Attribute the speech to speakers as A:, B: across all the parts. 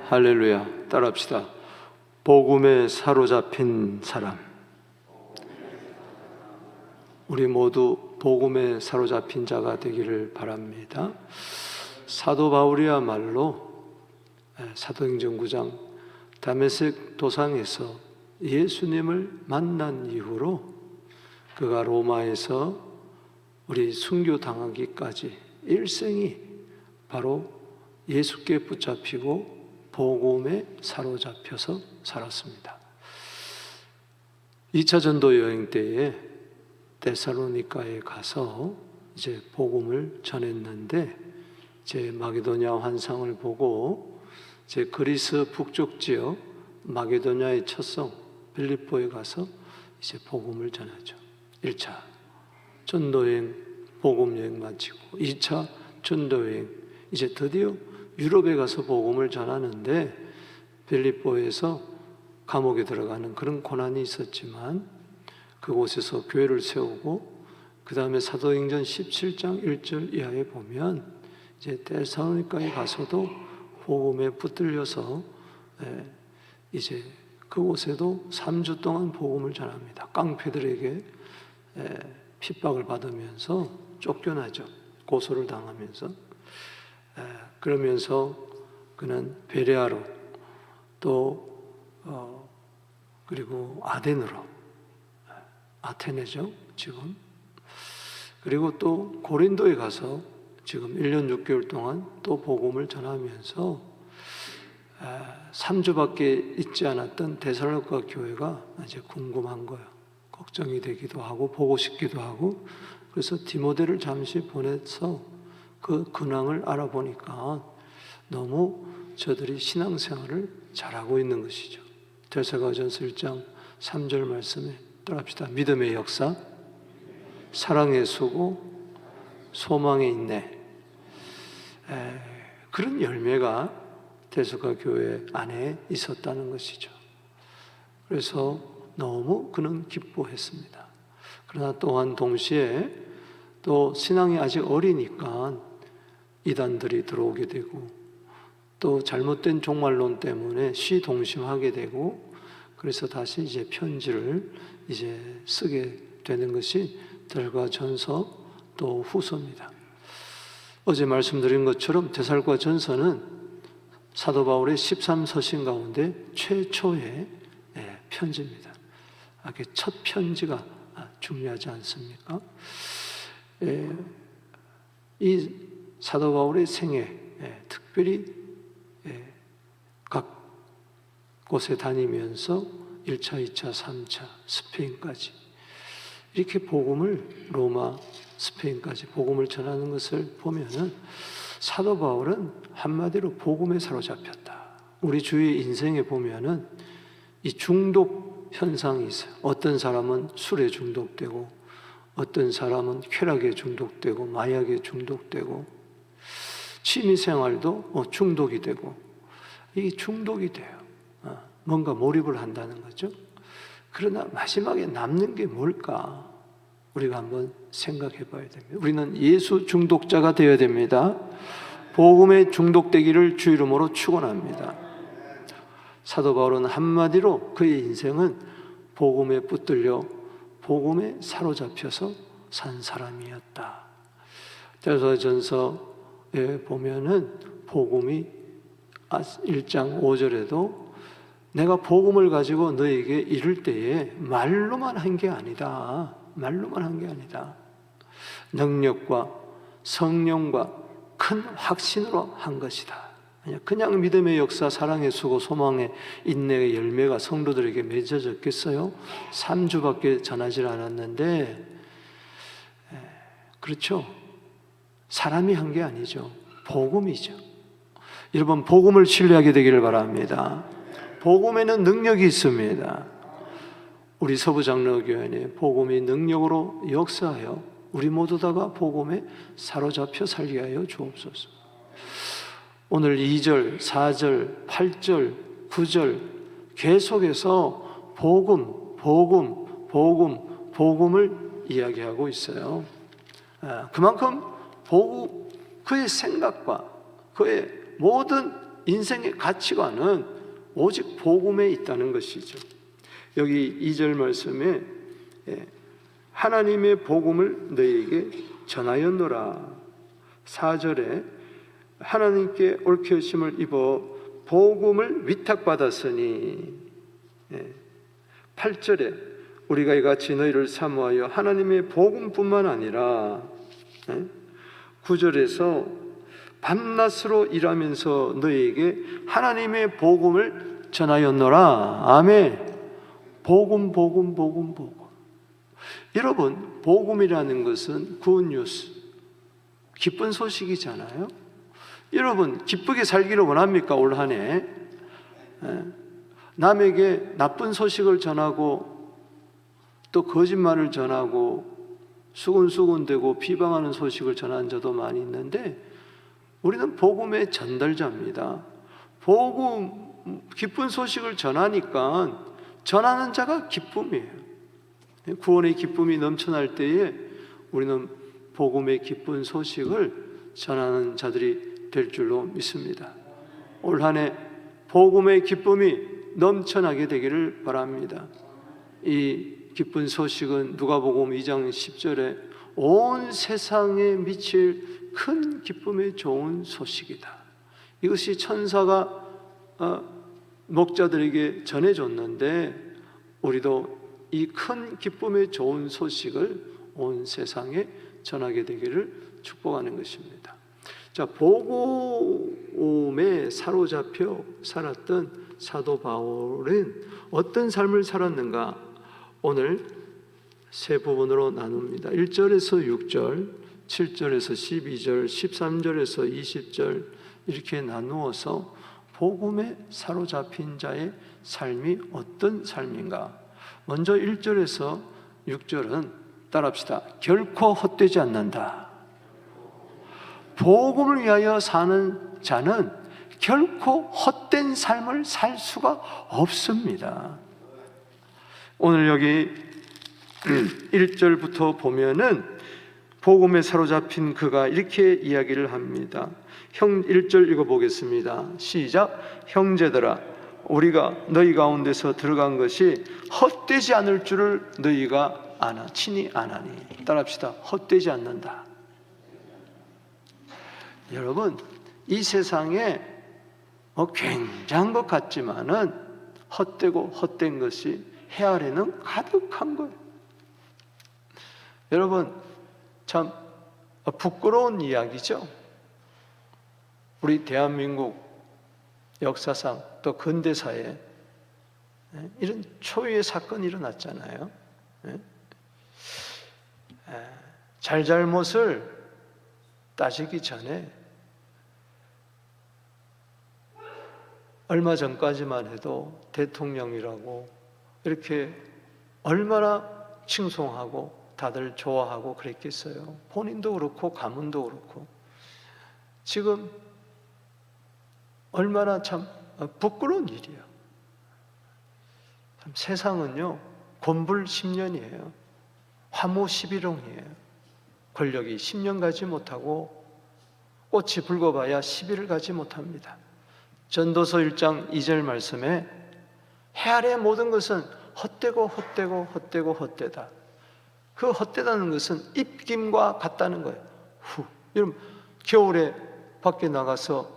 A: 할렐루야. 따라합시다. 복음에 사로잡힌 사람. 우리 모두 복음에 사로잡힌 자가 되기를 바랍니다. 사도 바울이야말로 사도행전 9장 다메섹 도상에서 예수님을 만난 이후로 그가 로마에서 우리 순교당하기까지 일생이 바로 예수께 붙잡히고 복음에 사로잡혀서 살았습니다. 2차 전도 여행 때에 데살로니가에 가서 이제 복음을 전했는데 제 마게도냐 환상을 보고 제 그리스 북쪽 지역 마게도냐의 첫성 빌립보에 가서 이제 복음을 전하죠. 1차 전도여행 복음 여행 마치고 2차 전도여행 이제 드디어 유럽에 가서 복음을 전하는데 빌립보에서 감옥에 들어가는 그런 고난이 있었지만 그곳에서 교회를 세우고 그 다음에 사도행전 17장 1절 이하에 보면 이제 데살로니가에 가서도 복음에 붙들려서 이제 그곳에도 3주 동안 복음을 전합니다. 깡패들에게 핍박을 받으면서 쫓겨나죠. 고소를 당하면서. 그러면서 그는 베레아로 또 그리고 아덴으로 아테네죠 지금. 그리고 또 고린도에 가서 지금 1년 6개월 동안 또 복음을 전하면서 3주밖에 있지 않았던 데살로니가 교회가 이제 궁금한 거예요. 걱정이 되기도 하고 보고 싶기도 하고. 그래서 디모데를 잠시 보내서 그 근황을 알아보니까 너무 저들이 신앙생활을 잘하고 있는 것이죠. 데살로니가전서 1장 3절 말씀에 따라합시다. 믿음의 역사, 사랑의 수고, 소망의 인내. 그런 열매가 데살로니가 교회 안에 있었다는 것이죠. 그래서 너무 그는 기뻐했습니다. 그러나 또한 동시에 또 신앙이 아직 어리니까 이단들이 들어오게 되고 또 잘못된 종말론 때문에 시동심하게 되고 그래서 다시 이제 편지를 이제 쓰게 되는 것이 데살로니가전서 또 후서입니다. 어제 말씀드린 것처럼 데살로니가전서는 사도 바울의 13서신 가운데 최초의 편지입니다. 첫 편지가 중요하지 않습니까? 이 사도 바울의 생애 특별히 각 곳에 다니면서 1차, 2차, 3차, 스페인까지 이렇게 복음을 로마, 스페인까지 복음을 전하는 것을 보면은 사도 바울은 한마디로 복음에 사로잡혔다. 우리 주위 인생에 보면은 이 중독 현상이 있어요. 어떤 사람은 술에 중독되고 어떤 사람은 쾌락에 중독되고 마약에 중독되고 취미생활도 중독이 되고 이게 중독이 돼요. 뭔가 몰입을 한다는 거죠. 그러나 마지막에 남는 게 뭘까? 우리가 한번 생각해 봐야 됩니다. 우리는 예수 중독자가 되어야 됩니다. 복음에 중독되기를 주 이름으로 축원합니다. 사도 바울은 한마디로 그의 인생은 복음에 붙들려 복음에 사로잡혀서 산 사람이었다. 데살로니가전서에 보면은 복음이 1장 5절에도 내가 복음을 가지고 너에게 이를 때에 말로만 한 게 아니다. 말로만 한 게 아니다. 능력과 성령과 큰 확신으로 한 것이다. 그냥 믿음의 역사, 사랑의 수고, 소망의 인내의 열매가 성도들에게 맺어졌겠어요? 3주밖에 전하지 않았는데 그렇죠? 사람이 한 게 아니죠. 복음이죠. 여러분 복음을 신뢰하게 되기를 바랍니다. 복음에는 능력이 있습니다. 우리 서부장로교회에 복음이 능력으로 역사하여 우리 모두 다가 복음에 사로잡혀 살게 하여 주옵소서. 오늘 2절, 4절, 8절, 9절 계속해서 복음을 이야기하고 있어요. 그만큼 그의 생각과 그의 모든 인생의 가치관은 오직 복음에 있다는 것이죠. 여기 2절 말씀에 하나님의 복음을 너희에게 전하였노라. 4절에 하나님께 옳게하심을 입어 복음을 위탁받았으니, 8절에 우리가 이같이 너희를 사모하여 하나님의 복음뿐만 아니라, 9절에서 밤낮으로 일하면서 너희에게 하나님의 복음을 전하였노라. 아멘. 복음. 여러분, 복음이라는 것은 굿뉴스, 기쁜 소식이잖아요. 여러분, 기쁘게 살기를 원합니까? 올 한 해 남에게 나쁜 소식을 전하고 또 거짓말을 전하고 수군수군대고 비방하는 소식을 전하는 자도 많이 있는데, 우리는 복음의 전달자입니다. 복음, 기쁜 소식을 전하니까 전하는 자가 기쁨이에요. 구원의 기쁨이 넘쳐날 때에 우리는 복음의 기쁜 소식을 전하는 자들이 될 줄로 믿습니다. 올 한 해 복음의 기쁨이 넘쳐나게 되기를 바랍니다. 이 기쁜 소식은 누가복음 2장 10절에 온 세상에 미칠 큰 기쁨의 좋은 소식이다. 이것이 천사가 목자들에게 전해줬는데, 우리도 이 큰 기쁨의 좋은 소식을 온 세상에 전하게 되기를 축복하는 것입니다. 자, 복음에 사로잡혀 살았던 사도 바울은 어떤 삶을 살았는가? 오늘 세 부분으로 나눕니다. 1절에서 6절, 7절에서 12절, 13절에서 20절 이렇게 나누어서 복음에 사로잡힌 자의 삶이 어떤 삶인가? 먼저 1절에서 6절은 따라합시다. 결코 헛되지 않는다. 복음을 위하여 사는 자는 결코 헛된 삶을 살 수가 없습니다. 오늘 여기 1절부터 보면은 복음에 사로잡힌 그가 이렇게 이야기를 합니다. 1절 읽어보겠습니다. 시작. 형제들아, 우리가 너희 가운데서 들어간 것이 헛되지 않을 줄을 너희가 아나 친히 아나니. 따라합시다. 헛되지 않는다. 여러분, 이 세상에 굉장한 것 같지만은 헛되고 헛된 것이 해 아래는 가득한 거예요. 여러분, 참 부끄러운 이야기죠. 우리 대한민국 역사상 또 근대사에 이런 초유의 사건이 일어났잖아요. 잘잘못을 따지기 전에 얼마 전까지만 해도 대통령이라고 이렇게 얼마나 칭송하고 다들 좋아하고 그랬겠어요. 본인도 그렇고 가문도 그렇고. 지금 얼마나 참 부끄러운 일이에요. 참 세상은요, 곤불 10년이에요. 화무 11홍이에요. 권력이 10년 가지 못하고 꽃이 붉어봐야 10일을 가지 못합니다. 전도서 1장 2절 말씀에 해 아래의 모든 것은 헛되고 헛되고 헛되고 헛되다. 그 헛되다는 것은 입김과 같다는 거예요. 여러분, 겨울에 밖에 나가서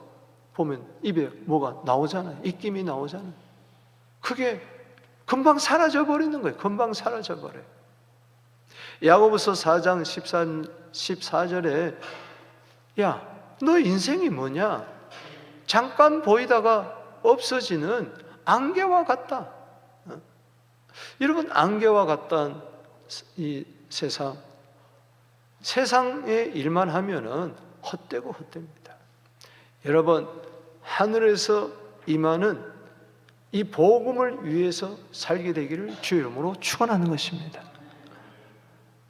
A: 보면 입에 뭐가 나오잖아요. 입김이 나오잖아요. 그게 금방 사라져 버리는 거예요. 금방 사라져 버려요. 야고보서 4장 14절에 야, 너 인생이 뭐냐? 잠깐 보이다가 없어지는 안개와 같다. 여러분, 안개와 같다는 이 세상의 일만 하면은 헛되고 헛됩니다. 여러분, 하늘에서 임하는 이 복음을 위해서 살게 되기를 주 이름으로 축원하는 것입니다.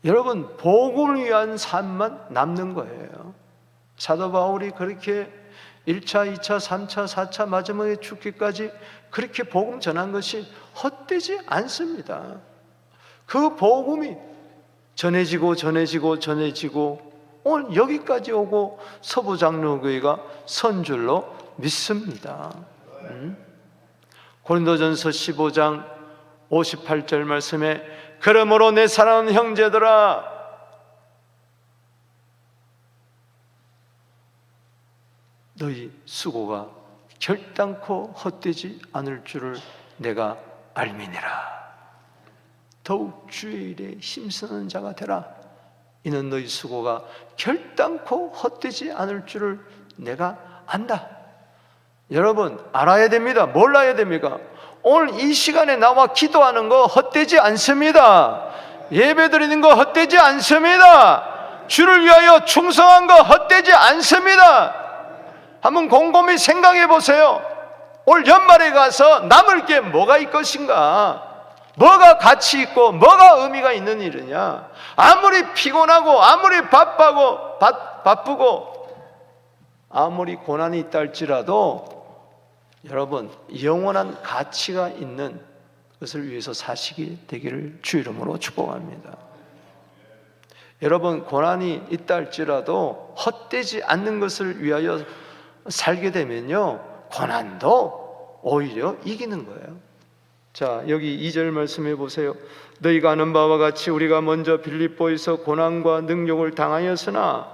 A: 여러분, 복음을 위한 삶만 남는 거예요. 사도 바울이 그렇게 1차, 2차, 3차, 4차 마지막에 죽기까지 그렇게 복음 전한 것이 헛되지 않습니다. 그 복음이 전해지고 오늘 여기까지 오고 서부장로교회가 선줄로 믿습니다. 고린도전서 15장 58절 말씀에 그러므로 내 사랑하는 형제들아 너희 수고가 결단코 헛되지 않을 줄을 내가 알미니라. 더욱 주의 일에 힘쓰는 자가 되라. 이는 너희 수고가 결단코 헛되지 않을 줄을 내가 안다. 여러분 알아야 됩니다. 몰라야 됩니까? 오늘 이 시간에 나와 기도하는 거 헛되지 않습니다. 예배드리는 거 헛되지 않습니다. 주를 위하여 충성한 거 헛되지 않습니다. 한번 곰곰이 생각해 보세요. 올 연말에 가서 남을 게 뭐가 있을 것인가? 뭐가 가치 있고 뭐가 의미가 있는 일이냐? 아무리 피곤하고 아무리 바쁘고 아무리 고난이 있다 할지라도 여러분 영원한 가치가 있는 것을 위해서 사시게 되기를 주 이름으로 축복합니다. 여러분 고난이 있다 할지라도 헛되지 않는 것을 위하여 살게 되면요 고난도 오히려 이기는 거예요. 자, 여기 2절 말씀해 보세요. 너희가 아는 바와 같이 우리가 먼저 빌립보에서 고난과 능욕을 당하였으나,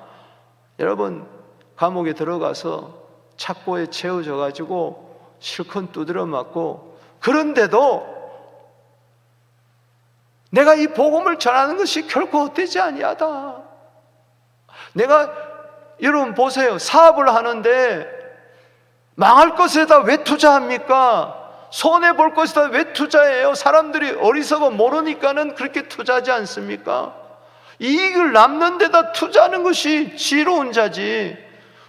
A: 여러분 감옥에 들어가서 착고에 채워져 가지고 실컷 두드려 맞고, 그런데도 내가 이 복음을 전하는 것이 결코 헛되지 아니하다. 내가, 여러분 보세요, 사업을 하는데 망할 것에다 왜 투자합니까? 손해볼 것에다 왜 투자해요? 사람들이 어리석어 모르니까는 그렇게 투자하지 않습니까? 이익을 남는 데다 투자하는 것이 지혜로운 자지.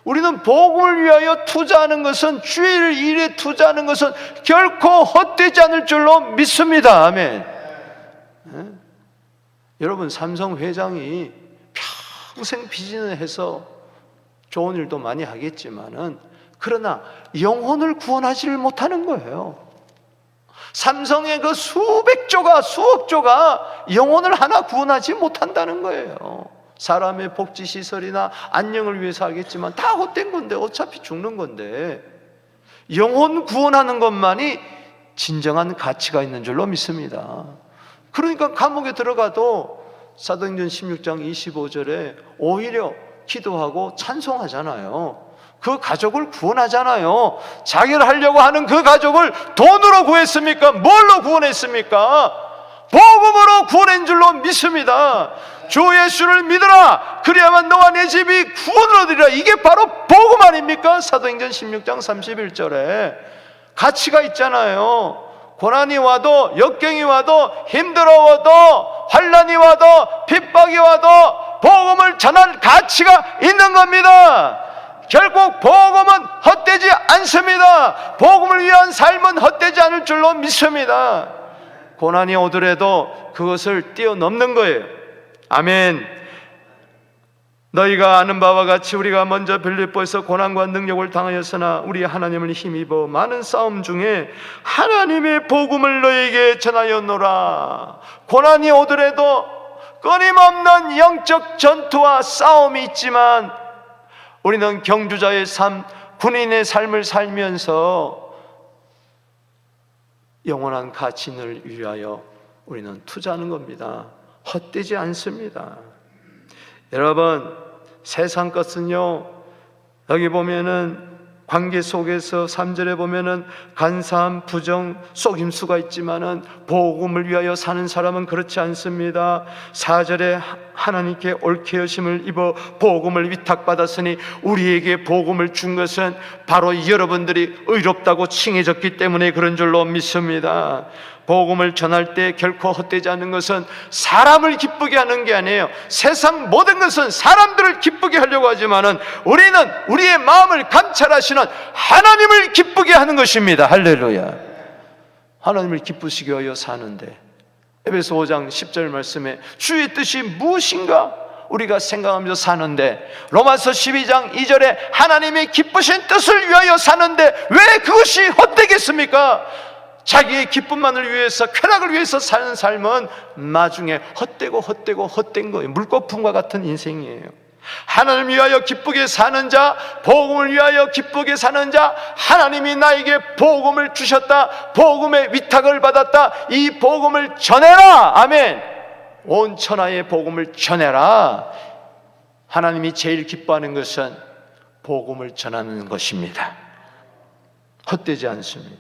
A: 우리는 복음을 위하여 투자하는 것은, 주의 일에 투자하는 것은 결코 헛되지 않을 줄로 믿습니다. 아멘. 네? 여러분 삼성 회장이 평생 비즈니스해서 좋은 일도 많이 하겠지만은, 그러나 영혼을 구원하지를 못하는 거예요. 삼성의 그 수백 조가 수억 조가 영혼을 하나 구원하지 못한다는 거예요. 사람의 복지시설이나 안녕을 위해서 하겠지만 다 헛된 건데, 어차피 죽는 건데, 영혼 구원하는 것만이 진정한 가치가 있는 줄로 믿습니다. 그러니까 감옥에 들어가도 사도행전 16장 25절에 오히려 기도하고 찬송하잖아요. 그 가족을 구원하잖아요. 자기를 하려고 하는 그 가족을 돈으로 구했습니까? 뭘로 구원했습니까? 복음으로 구원한 줄로 믿습니다. 주 예수를 믿으라, 그래야만 너와 내 집이 구원을 얻으리라. 이게 바로 복음 아닙니까? 사도행전 16장 31절에 가치가 있잖아요. 고난이 와도, 역경이 와도, 힘들어와도, 환난이 와도, 핍박이 와도 복음을 전할 가치가 있는 겁니다. 결국 복음은 헛되지 않습니다. 복음을 위한 삶은 헛되지 않을 줄로 믿습니다. 고난이 오더라도 그것을 뛰어넘는 거예요. 아멘. 너희가 아는 바와 같이 우리가 먼저 빌립보에서 고난과 능력을 당하였으나 우리 하나님을 힘입어 많은 싸움 중에 하나님의 복음을 너희에게 전하였노라. 고난이 오더라도 끊임없는 영적 전투와 싸움이 있지만, 우리는 경주자의 삶, 군인의 삶을 살면서 영원한 가치를 위하여 우리는 투자하는 겁니다. 헛되지 않습니다. 여러분, 세상 것은요, 여기 보면은 관계 속에서 3절에 보면은 간사함, 부정, 속임수가 있지만은 복음을 위하여 사는 사람은 그렇지 않습니다. 4절에 하나님께 옳게 여심을 입어 복음을 위탁받았으니 우리에게 복음을 준 것은 바로 여러분들이 의롭다고 칭해졌기 때문에 그런 줄로 믿습니다. 복음을 전할 때 결코 헛되지 않는 것은 사람을 기쁘게 하는 게 아니에요. 세상 모든 것은 사람들을 기쁘게 하려고 하지만은 우리는 우리의 마음을 감찰하시는 하나님을 기쁘게 하는 것입니다. 할렐루야. 하나님을 기쁘시게 하여 사는데, 에베소 5장 10절 말씀에 주의 뜻이 무엇인가 우리가 생각하면서 사는데, 로마서 12장 2절에 하나님의 기쁘신 뜻을 위하여 사는데 왜 그것이 헛되겠습니까? 자기의 기쁨만을 위해서, 쾌락을 위해서 사는 삶은 나중에 헛되고 헛된 거예요. 물거품과 같은 인생이에요. 하나님을 위하여 기쁘게 사는 자, 복음을 위하여 기쁘게 사는 자, 하나님이 나에게 복음을 주셨다, 복음의 위탁을 받았다, 이 복음을 전해라. 아멘. 온 천하의 복음을 전해라. 하나님이 제일 기뻐하는 것은 복음을 전하는 것입니다. 헛되지 않습니다.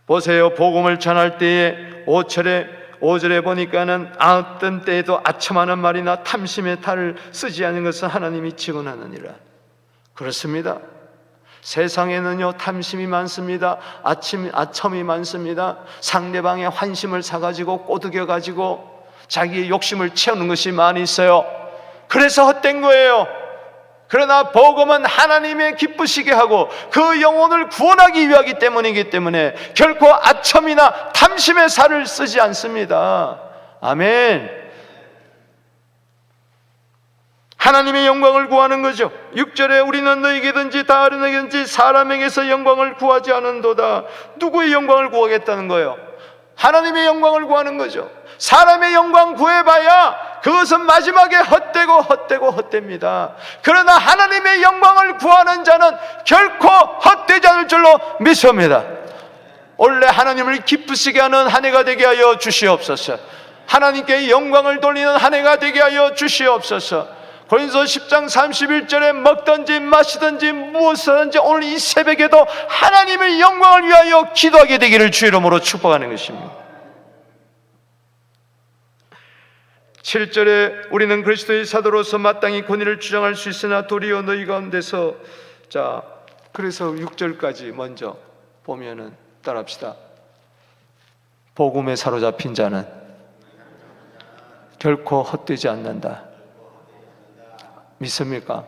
A: 보세요. 복음을 전할 때에 5절에 보니까는 어떤 때에도 아첨하는 말이나 탐심의 탈을 쓰지 않은 것은 하나님이 증언하느니라. 그렇습니다. 세상에는요 탐심이 많습니다. 아첨이 많습니다. 상대방의 환심을 사가지고 꼬드겨가지고 자기의 욕심을 채우는 것이 많이 있어요. 그래서 헛된 거예요. 그러나 복음은 하나님의 기쁘시게 하고 그 영혼을 구원하기 위하기 때문이기 때문에 결코 아첨이나 탐심의 살을 쓰지 않습니다. 아멘. 하나님의 영광을 구하는 거죠. 6절에 우리는 너에게든지 다른에게든지 사람에게서 영광을 구하지 않은도다. 누구의 영광을 구하겠다는 거예요? 하나님의 영광을 구하는 거죠. 사람의 영광 구해봐야 그것은 마지막에 헛됩니다. 그러나 하나님의 영광을 구하는 자는 결코 헛되지 않을 줄로 믿습니다. 원래 하나님을 기쁘시게 하는 한 해가 되게 하여 주시옵소서. 하나님께 영광을 돌리는 한 해가 되게 하여 주시옵소서. 고린도서 10장 31절에 먹든지 마시든지 무엇을 하든지 오늘 이 새벽에도 하나님의 영광을 위하여 기도하게 되기를 주의 이름으로 축복하는 것입니다. 7절에 우리는 그리스도의 사도로서 마땅히 권위를 주장할 수 있으나 도리어 너희 가운데서, 자 그래서 6절까지 먼저 보면은 따라합시다. 복음에 사로잡힌 자는 결코 헛되지 않는다. 믿습니까?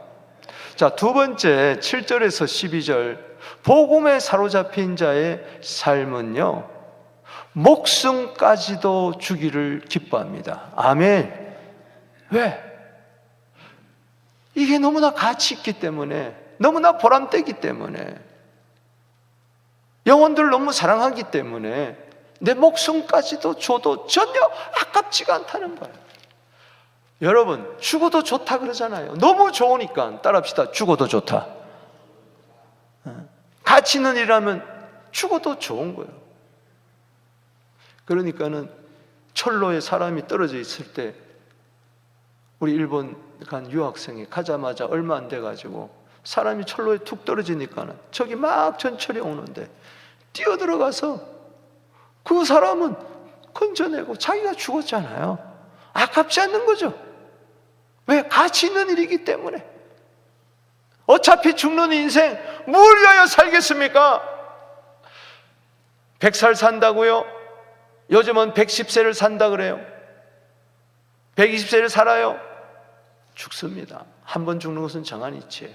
A: 자, 두 번째 7절에서 12절 복음에 사로잡힌 자의 삶은요 목숨까지도 주기를 기뻐합니다. 아멘. 왜? 이게 너무나 가치 있기 때문에, 너무나 보람되기 때문에, 영혼들 너무 사랑하기 때문에 내 목숨까지도 줘도 전혀 아깝지가 않다는 거예요. 여러분, 죽어도 좋다 그러잖아요. 너무 좋으니까 따라합시다. 죽어도 좋다. 가치 있는 일이라면 죽어도 좋은 거예요. 그러니까는 철로에 사람이 떨어져 있을 때 우리 일본 간 유학생이 가자마자 얼마 안 돼가지고 사람이 철로에 툭 떨어지니까는 저기 막 전철이 오는데 뛰어들어가서 그 사람은 건져내고 자기가 죽었잖아요. 아깝지 않는 거죠. 왜? 가치 있는 일이기 때문에. 어차피 죽는 인생 뭘 위하여 살겠습니까? 100살 산다고요? 요즘은 110세를 산다 그래요. 120세를 살아요? 죽습니다. 한 번 죽는 것은 정한 이치예요.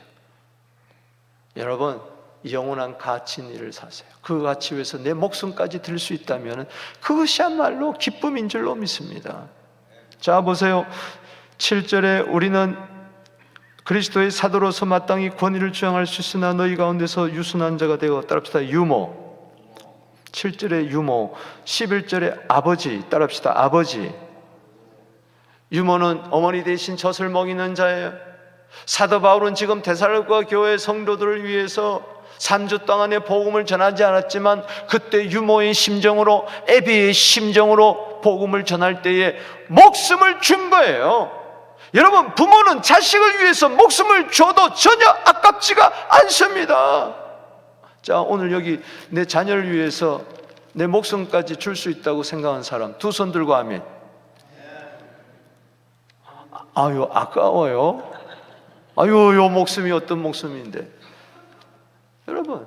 A: 여러분, 영원한 가치 있는 일을 사세요. 그 가치 위해서 내 목숨까지 들 수 있다면 그것이야말로 기쁨인 줄로 믿습니다. 자, 보세요. 7절에 우리는 그리스도의 사도로서 마땅히 권위를 주장할 수 있으나 너희 가운데서 유순한 자가 되고, 따라합시다. 유모. 7절에 유모, 11절에 아버지. 따라합시다. 아버지. 유모는 어머니 대신 젖을 먹이는 자예요. 사도 바울은 지금 데살로니가 교회 성도들을 위해서 3주 동안에 복음을 전하지 않았지만 그때 유모의 심정으로, 애비의 심정으로 복음을 전할 때에 목숨을 준 거예요. 여러분, 부모는 자식을 위해서 목숨을 줘도 전혀 아깝지가 않습니다. 자, 오늘 여기 내 자녀를 위해서 내 목숨까지 줄 수 있다고 생각하는 사람 두 손 들고 아멘. 아유, 아까워요. 아유, 요 목숨이 어떤 목숨인데. 여러분,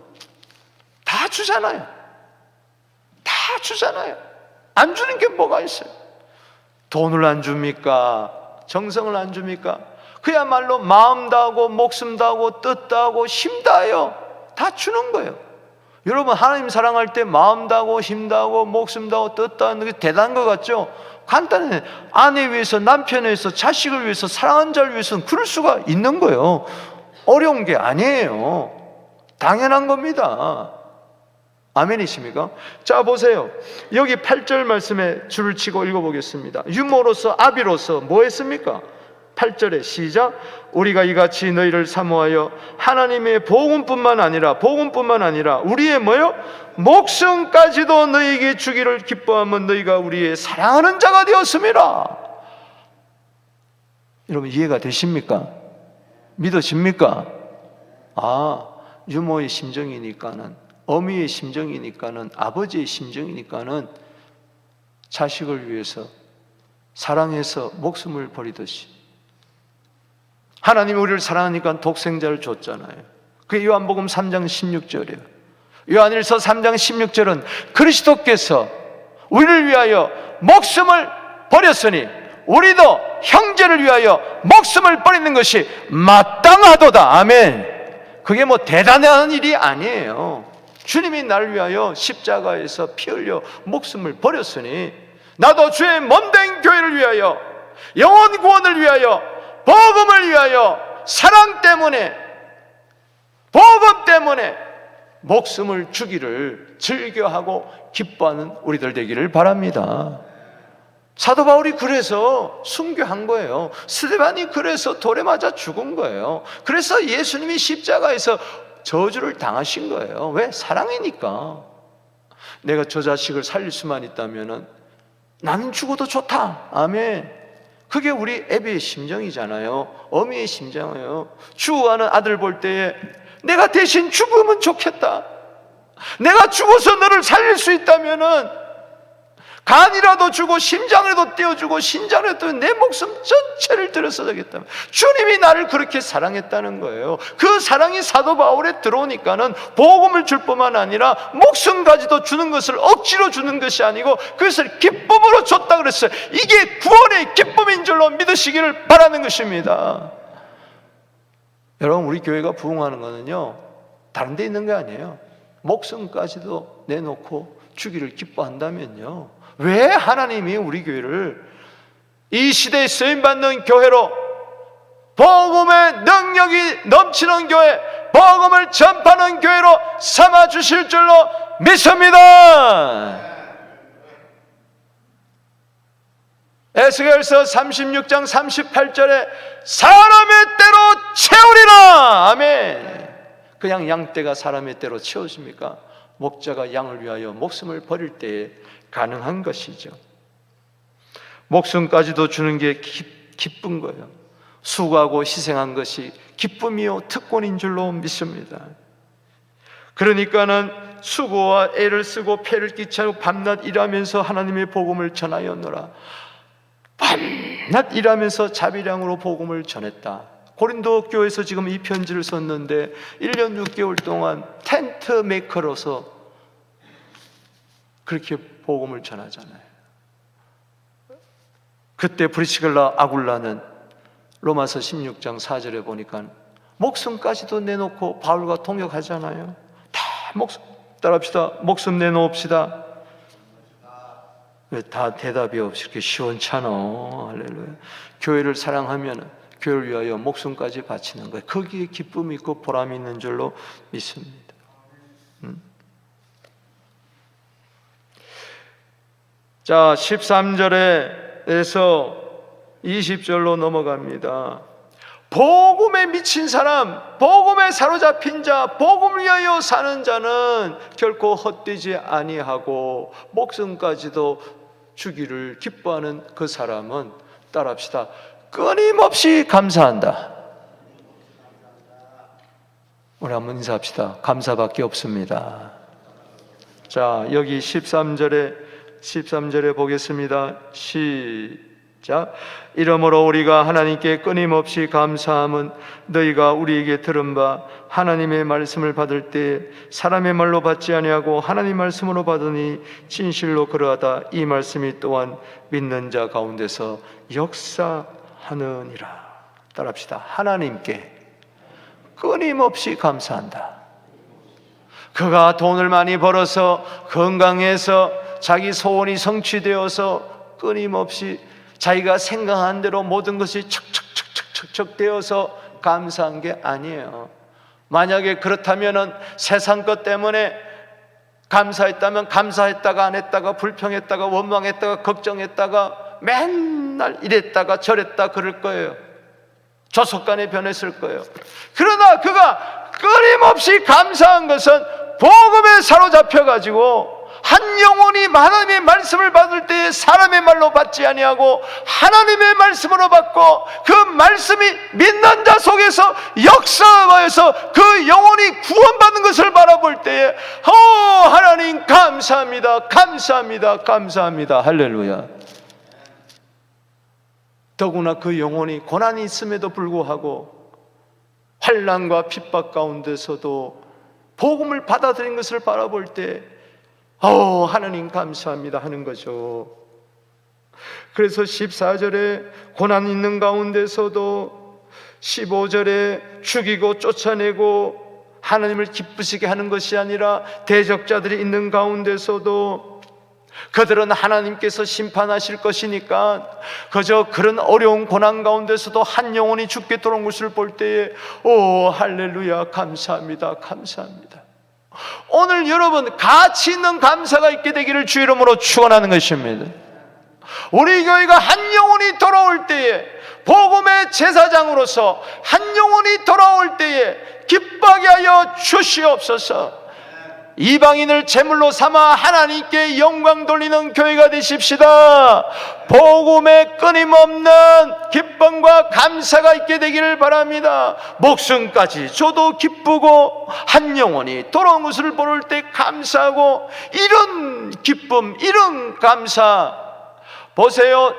A: 다 주잖아요. 다 주잖아요. 안 주는 게 뭐가 있어요? 돈을 안 줍니까? 정성을 안 줍니까? 그야말로 마음 다하고 목숨 다하고 뜻 다하고 힘 다해요. 다 주는 거예요. 여러분, 하나님 사랑할 때 마음 다하고 힘 다하고 목숨 다하고 뜻 다하는 게 대단한 것 같죠? 간단해. 아내 위해서, 남편을 위해서, 자식을 위해서, 사랑하는 자를 위해서는 그럴 수가 있는 거예요. 어려운 게 아니에요. 당연한 겁니다. 아멘이십니까? 자, 보세요. 여기 8절 말씀에 줄을 치고 읽어보겠습니다. 유모로서, 아비로서 뭐 했습니까?
B: 8절에 시작. 우리가 이같이 너희를 사모하여 하나님의 복음뿐만 아니라 우리의 뭐요? 목숨까지도 너희에게 주기를 기뻐하면 너희가 우리의 사랑하는 자가 되었음이라. 여러분 이해가 되십니까? 믿어집니까? 유모의 심정이니까는, 어미의 심정이니까는, 아버지의 심정이니까는 자식을 위해서 사랑해서 목숨을 버리듯이 하나님이 우리를 사랑하니까 독생자를 줬잖아요. 그게 요한복음 3장 16절이에요. 요한일서 3장 16절은 그리스도께서 우리를 위하여 목숨을 버렸으니 우리도 형제를 위하여 목숨을 버리는 것이 마땅하도다. 아멘. 그게 뭐 대단한 일이 아니에요. 주님이 나를 위하여 십자가에서 피 흘려 목숨을 버렸으니 나도 주의 몸된 교회를 위하여, 영혼 구원을 위하여, 복음을 위하여, 사랑 때문에, 복음 때문에 목숨을 주기를 즐겨하고 기뻐하는 우리들 되기를 바랍니다. 사도 바울이 그래서 순교한 거예요. 스데반이 그래서 돌에 맞아 죽은 거예요. 그래서 예수님이 십자가에서 저주를 당하신 거예요. 왜? 사랑이니까. 내가 저 자식을 살릴 수만 있다면 나는 죽어도 좋다. 아멘. 그게 우리 애비의 심정이잖아요. 어미의 심정이에요. 죽어가는 아들 볼 때에 내가 대신 죽으면 좋겠다. 내가 죽어서 너를 살릴 수 있다면은 간이라도 주고 심장이라도 떼어주고 신장이라도 내 목숨 전체를 들여서 주겠다. 주님이 나를 그렇게 사랑했다는 거예요. 그 사랑이 사도 바울에 들어오니까는 복음을 줄 뿐만 아니라 목숨까지도 주는 것을 억지로 주는 것이 아니고 그것을 기쁨으로 줬다 그랬어요. 이게 구원의 기쁨인 줄로 믿으시기를 바라는 것입니다. 여러분, 우리 교회가 부흥하는 거는요 다른 데 있는 게 아니에요. 목숨까지도 내놓고 주기를 기뻐한다면요, 왜 하나님이 우리 교회를 이 시대에 쓰임받는 교회로, 복음의 능력이 넘치는 교회, 복음을 전파하는 교회로 삼아주실 줄로 믿습니다. 에스겔서 36장 38절에 사람의 때로 채우리라. 아멘. 그냥 양떼가 사람의 때로 채워집니까? 목자가 양을 위하여 목숨을 버릴 때에 가능한 것이죠. 목숨까지도 주는 게 기쁜 거예요. 수고하고 희생한 것이 기쁨이요 특권인 줄로 믿습니다. 그러니까는 수고와 애를 쓰고 폐를 끼치고 밤낮 일하면서 하나님의 복음을 전하였노라. 밤낮 일하면서 자비량으로 복음을 전했다. 고린도 교회에서 지금 이 편지를 썼는데 1년 6개월 동안 텐트 메이커로서 그렇게 복음을 전하잖아요. 그때 프리스길라 아굴라는 로마서 16장 4절에 보니까 목숨까지도 내놓고 바울과 동역하잖아요. 다 목숨, 따라합시다. 목숨 내놓읍시다. 왜 다 대답이 없이 이렇게 시원찮아. 할렐루야. 교회를 사랑하면 교회를 위하여 목숨까지 바치는 거예요. 거기에 기쁨이 있고 보람이 있는 줄로 믿습니다. 자, 13절에서 20절로 넘어갑니다. 복음에 미친 사람, 복음에 사로잡힌 자, 복음을 위하여 사는 자는 결코 헛되지 아니하고 목숨까지도 주기를 기뻐하는 그 사람은, 따라합시다, 끊임없이 감사한다. 우리 한번 인사합시다. 감사밖에 없습니다. 자, 여기 13절에 보겠습니다. 시작. 이러므로 우리가 하나님께 끊임없이 감사함은 너희가 우리에게 들은 바 하나님의 말씀을 받을 때 사람의 말로 받지 아니하고 하나님 말씀으로 받으니 진실로 그러하다. 이 말씀이 또한 믿는 자 가운데서 역사하느니라. 따라합시다. 하나님께 끊임없이 감사한다. 그가 돈을 많이 벌어서 건강해서 자기 소원이 성취되어서 끊임없이 자기가 생각한 대로 모든 것이 척척척척척 되어서 감사한 게 아니에요. 만약에 그렇다면은 세상 것 때문에 감사했다면 감사했다가 안 했다가 불평했다가 원망했다가 걱정했다가 맨날 이랬다가 저랬다 그럴 거예요. 조속간에 변했을 거예요. 그러나 그가 끊임없이 감사한 것은 복음에 사로잡혀가지고 한 영혼이 하나님의 말씀을 받을 때 사람의 말로 받지 아니하고 하나님의 말씀으로 받고 그 말씀이 믿는 자 속에서 역사하여서 그 영혼이 구원받는 것을 바라볼 때에 하나님 감사합니다, 감사합니다, 감사합니다. 할렐루야. 더구나 그 영혼이 고난이 있음에도 불구하고 환난과 핍박 가운데서도 복음을 받아들인 것을 바라볼 때 하나님 감사합니다 하는 거죠. 그래서 14절에 고난 있는 가운데서도 15절에 죽이고 쫓아내고 하나님을 기쁘시게 하는 것이 아니라 대적자들이 있는 가운데서도 그들은 하나님께서 심판하실 것이니까 그저 그런 어려운 고난 가운데서도 한 영혼이 죽게 들어온 것을 볼 때에 할렐루야, 감사합니다, 감사합니다. 오늘 여러분 가치 있는 감사가 있게 되기를 주 이름으로 축원하는 것입니다. 우리 교회가 한 영혼이 돌아올 때에 복음의 제사장으로서 한 영혼이 돌아올 때에 기뻐하게 하여 주시옵소서. 이방인을 제물로 삼아 하나님께 영광 돌리는 교회가 되십시다. 복음에 끊임없는 기쁨과 감사가 있게 되기를 바랍니다. 목숨까지 줘도 기쁘고 한 영혼이 돌아온 것을 볼 때 감사하고, 이런 기쁨, 이런 감사 보세요.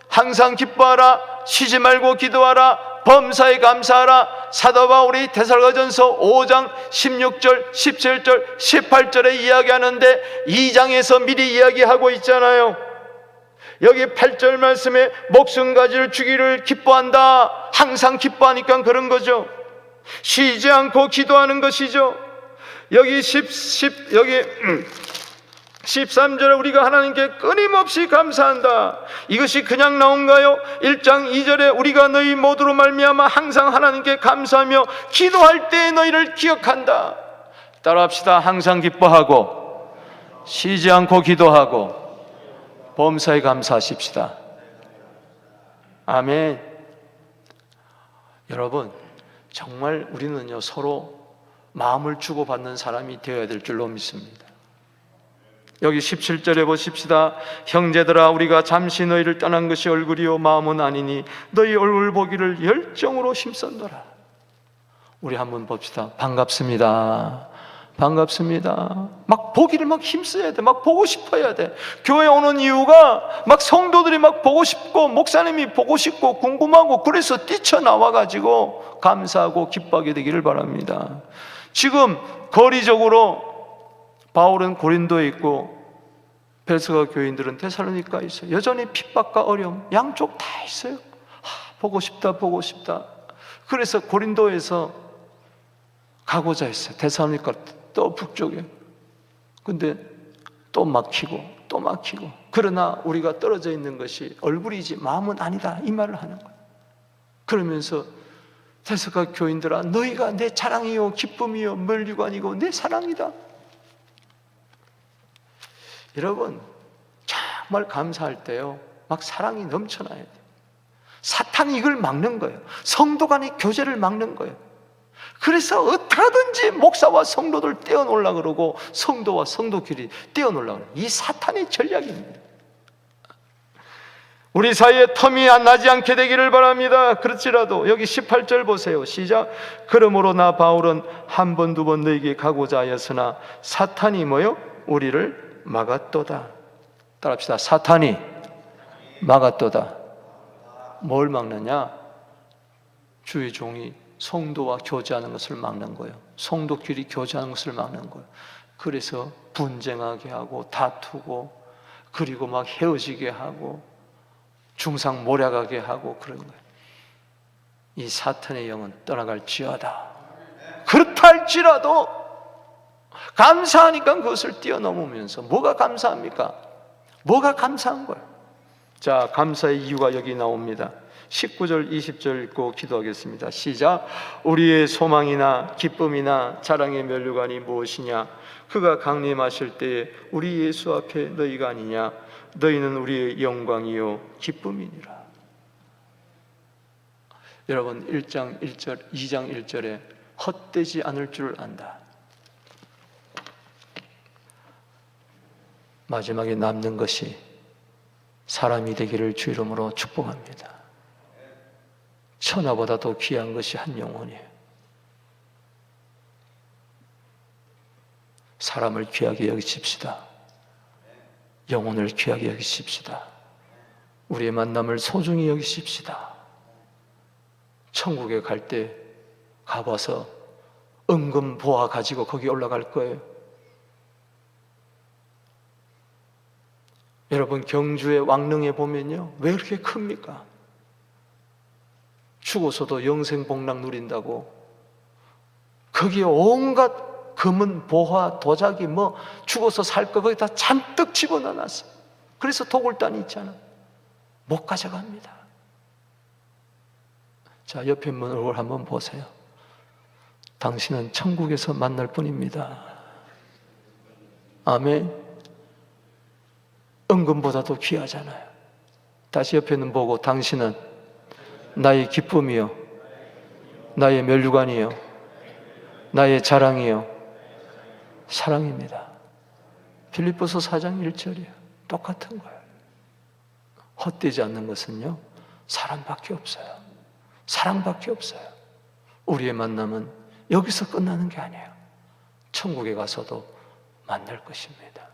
B: 항상 기뻐하라, 쉬지 말고 기도하라, 범사에 감사하라. 사도 바울이 데살로니가전서 5장 16절, 17절, 18절에 이야기하는데 2장에서 미리 이야기하고 있잖아요. 여기 8절 말씀에 목숨 가지를 주기를 기뻐한다. 항상 기뻐하니까 그런 거죠. 쉬지 않고 기도하는 것이죠. 여기 13절에 우리가 하나님께 끊임없이 감사한다. 이것이 그냥 나온가요? 1장 2절에 우리가 너희 모두로 말미암아 항상 하나님께 감사하며 기도할 때 너희를 기억한다. 따라합시다. 항상 기뻐하고 쉬지 않고 기도하고 범사에 감사하십시다. 아멘. 여러분, 정말 우리는요 서로 마음을 주고받는 사람이 되어야 될 줄로 믿습니다. 여기 17절에 보십시다. 형제들아, 우리가 잠시 너희를 떠난 것이 얼굴이요 마음은 아니니 너희 얼굴 보기를 열정으로 힘썼노라. 우리 한번 봅시다. 반갑습니다, 반갑습니다. 막 보기를 막 힘써야 돼. 막 보고 싶어야 돼. 교회 오는 이유가 막 성도들이 막 보고 싶고 목사님이 보고 싶고 궁금하고, 그래서 뛰쳐나와가지고 감사하고 기뻐하게 되기를 바랍니다. 지금 거리적으로 바울은 고린도에 있고 베드로가 교인들은 데살로니가에 있어요. 여전히 핍박과 어려움 양쪽 다 있어요. 보고 싶다, 보고 싶다. 그래서 고린도에서 가고자 했어요. 데살로니가 또 북쪽에. 근데 또 막히고 또 막히고. 그러나 우리가 떨어져 있는 것이 얼굴이지 마음은 아니다, 이 말을 하는 거예요. 그러면서 데살로니가 교인들아, 너희가 내 자랑이요 기쁨이요 면류관이고 내 사랑이다. 여러분, 정말 감사할 때요 막 사랑이 넘쳐나야 돼요. 사탄이 이걸 막는 거예요. 성도 간의 교제를 막는 거예요. 그래서 어떻게든지 목사와 성도들 떼어놓으려고 그러고 성도와 성도끼리 떼어놓으려고 그래요. 이 사탄의 전략입니다. 우리 사이에 텀이 나지 않게 되기를 바랍니다. 그렇지라도 여기 18절 보세요. 시작. 그러므로 나 바울은 한 번 두 번 너에게 가고자 하였으나 사탄이 뭐요? 우리를 막았도다. 따라합시다. 사탄이 막았도다. 뭘 막느냐? 주의 종이 성도와 교제하는 것을 막는 거예요. 성도끼리 교제하는 것을 막는 거예요. 그래서 분쟁하게 하고 다투고, 그리고 막 헤어지게 하고 중상 몰약하게 하고 그런 거예요. 이 사탄의 영은 떠나갈지어다. 그렇다 할지라도 감사하니까 그것을 뛰어넘으면서 뭐가 감사합니까? 뭐가 감사한 거예요? 자, 감사의 이유가 여기 나옵니다. 19절 20절 읽고 기도하겠습니다. 시작. 우리의 소망이나 기쁨이나 자랑의 면류관이 무엇이냐? 그가 강림하실 때에 우리 예수 앞에 너희가 아니냐? 너희는 우리의 영광이요 기쁨이니라. 여러분 1장 1절, 2장 1절에 헛되지 않을 줄 안다. 마지막에 남는 것이 사람이 되기를 주 이름으로 축복합니다. 천하보다도 귀한 것이 한 영혼이에요. 사람을 귀하게 여기십시다. 영혼을 귀하게 여기십시다. 우리의 만남을 소중히 여기십시다. 천국에 갈 때 가봐서 은금 보화 가지고 거기 올라갈 거예요. 여러분 경주의 왕릉에 보면요, 왜 그렇게 큽니까? 죽어서도 영생복락 누린다고 거기에 온갖 금은 보화 도자기 뭐 죽어서 살 거 거기 다 잔뜩 집어넣어놨어요. 그래서 도굴단이 있잖아. 못 가져갑니다. 자, 옆에 분 얼굴 한번 보세요. 당신은 천국에서 만날 뿐입니다. 아멘. 은금보다도 귀하잖아요. 다시 옆에 있는 보고, 당신은 나의 기쁨이요, 나의 면류관이요, 나의 자랑이요, 사랑입니다. 빌립보서 4장 1절이에요. 똑같은 거예요. 헛되지 않는 것은요, 사랑밖에 없어요. 사랑밖에 없어요. 우리의 만남은 여기서 끝나는 게 아니에요. 천국에 가서도 만날 것입니다.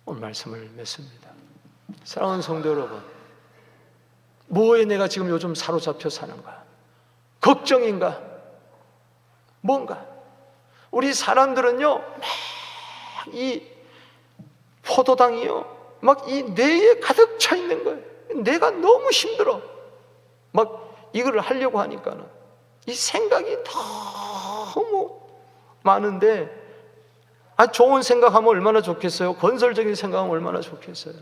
B: 오늘 말씀을 맺습니다. 사랑하는 성도 여러분, 뭐에 내가 지금 요즘 사로잡혀 사는가? 걱정인가? 뭔가? 우리 사람들은요, 막 이 포도당이요, 막 이 뇌에 가득 차 있는 거예요. 내가 너무 힘들어. 막 이걸 하려고 하니까는 이 생각이 너무 많은데, 좋은 생각하면 얼마나 좋겠어요? 건설적인 생각하면 얼마나 좋겠어요?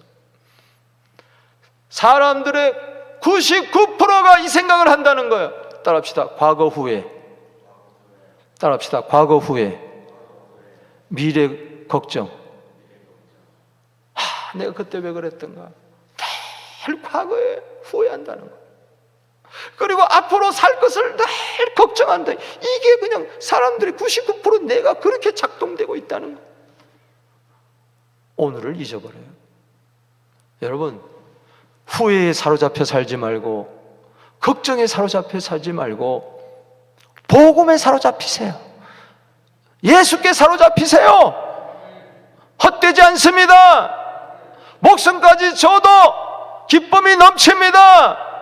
B: 사람들의 99%가 이 생각을 한다는 거예요. 따라합시다. 과거 후에. 따라합시다. 과거 후에. 미래 걱정. 내가 그때 왜 그랬던가? 늘 과거에 후회한다는 거예요. 그리고 앞으로 살 것을 늘 걱정한다. 이게 그냥 사람들의 99% 내가 그렇게 작동되고 있다는 거예요. 오늘을 잊어버려요. 여러분, 후회에 사로잡혀 살지 말고, 걱정에 사로잡혀 살지 말고 복음에 사로잡히세요. 예수께 사로잡히세요. 헛되지 않습니다. 목숨까지 줘도 기쁨이 넘칩니다.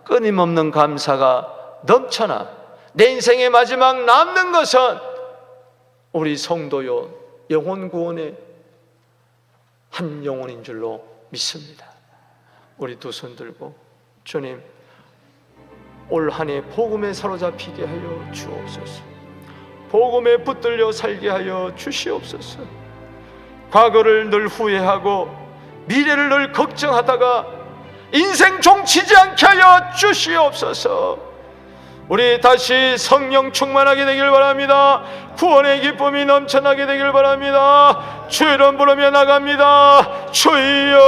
B: 끊임없는 감사가 넘쳐나 내 인생의 마지막 남는 것은 우리 성도요, 영혼 구원의 한 영혼인 줄로 믿습니다. 우리 두 손 들고, 주님, 올 한 해 복음에 사로잡히게 하여 주옵소서. 복음에 붙들려 살게 하여 주시옵소서. 과거를 늘 후회하고 미래를 늘 걱정하다가 인생 종치지 않게 하여 주시옵소서. 우리 다시 성령 충만하게 되길 바랍니다. 구원의 기쁨이 넘쳐나게 되길 바랍니다. 주 이름 부르며 나갑니다. 주여.